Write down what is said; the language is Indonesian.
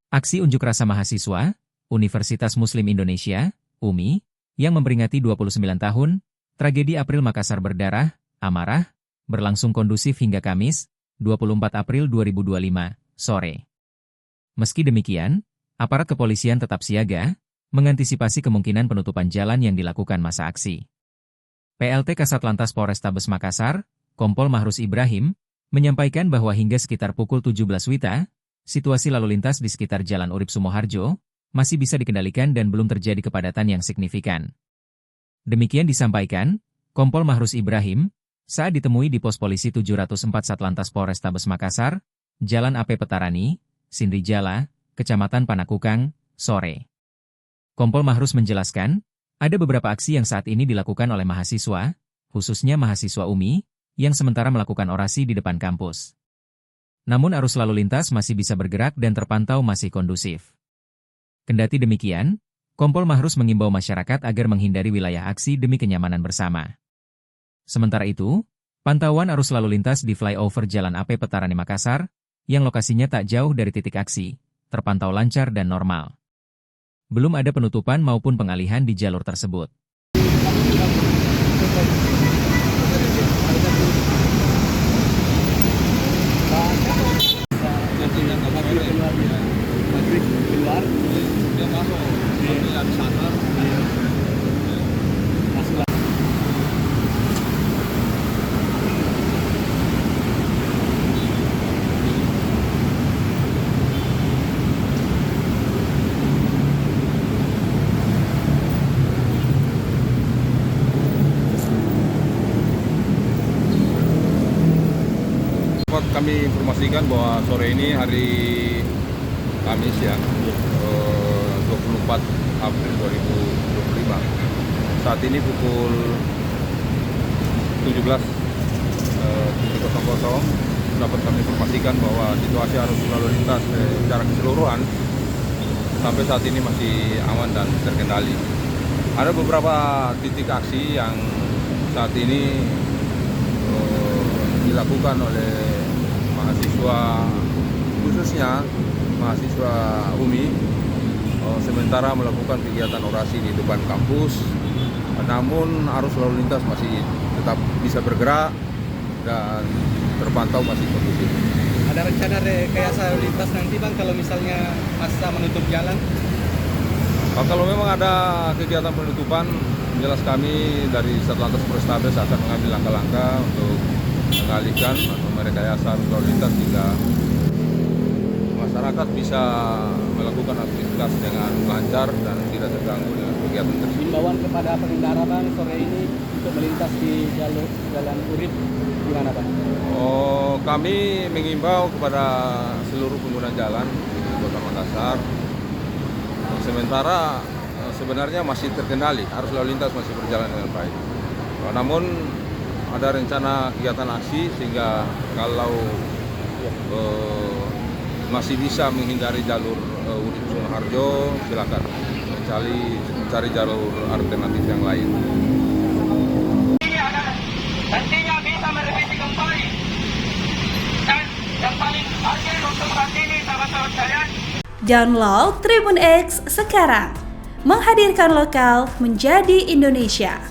Aksi unjuk rasa mahasiswa, Universitas Muslim Indonesia, UMI, yang memperingati 29 tahun, tragedi April Makassar berdarah, amarah, berlangsung kondusif hingga Kamis, 24 April 2025, sore. Meski demikian, aparat kepolisian tetap siaga, mengantisipasi kemungkinan penutupan jalan yang dilakukan masa aksi. PLT Kasatlantas Polrestabes Makassar, Kompol Mahrus Ibrahim, menyampaikan bahwa hingga sekitar pukul 17 WITA, situasi lalu lintas di sekitar Jalan Urip Sumoharjo masih bisa dikendalikan dan belum terjadi kepadatan yang signifikan. Demikian disampaikan Kompol Mahrus Ibrahim saat ditemui di pos polisi 704 Satlantas Polrestabes Makassar, Jalan AP Petarani, Sindrijala, Kecamatan Panakukang, sore. Kompol Mahrus menjelaskan, ada beberapa aksi yang saat ini dilakukan oleh mahasiswa, khususnya mahasiswa UMI, yang sementara melakukan orasi di depan kampus. Namun arus lalu lintas masih bisa bergerak dan terpantau masih kondusif. Kendati demikian, Kompol Mahrus mengimbau masyarakat agar menghindari wilayah aksi demi kenyamanan bersama. Sementara itu, pantauan arus lalu lintas di flyover Jalan AP Petarani Makassar, yang lokasinya tak jauh dari titik aksi, terpantau lancar dan normal. Belum ada penutupan maupun pengalihan di jalur tersebut. Kami informasikan bahwa sore ini hari Kamis ya, 24 April 2025. Saat ini pukul 17.00 dapat kami informasikan bahwa situasi arus lalu lintas secara keseluruhan sampai saat ini masih aman dan terkendali. Ada beberapa titik aksi yang saat ini dilakukan oleh mahasiswa, khususnya mahasiswa UMI, sementara melakukan kegiatan orasi di depan kampus, namun arus lalu lintas masih tetap bisa bergerak dan terpantau masih kondusif. Ada rencana rekayasa lalu lintas nanti Bang kalau misalnya masa menutup jalan? Kalau memang ada kegiatan penutupan, jelas kami dari Satlantas Polrestabes akan mengambil langkah-langkah untuk mengalihkan atau merekayasa arus lalu lintas sehingga masyarakat bisa melakukan aktivitas dengan lancar dan tidak terganggu dengan kegiatan tersebut. Himbauan kepada pengendara Bang sore ini untuk melintas di jalur Jalan Urip gimana Bang? Kami mengimbau kepada seluruh pengguna jalan di Kota Makassar. Sementara sebenarnya masih terkendali, arus lalu lintas masih berjalan dengan baik. Namun ada rencana kegiatan aksi sehingga kalau masih bisa menghindari jalur Urip Sumoharjo, silakan mencari jalur alternatif yang lain. Ini adalah nantinya bisa merevisi kembali dan yang paling akhir untuk saat ini sahabat-sahabat sekalian. Download Tribun X sekarang, menghadirkan lokal menjadi Indonesia.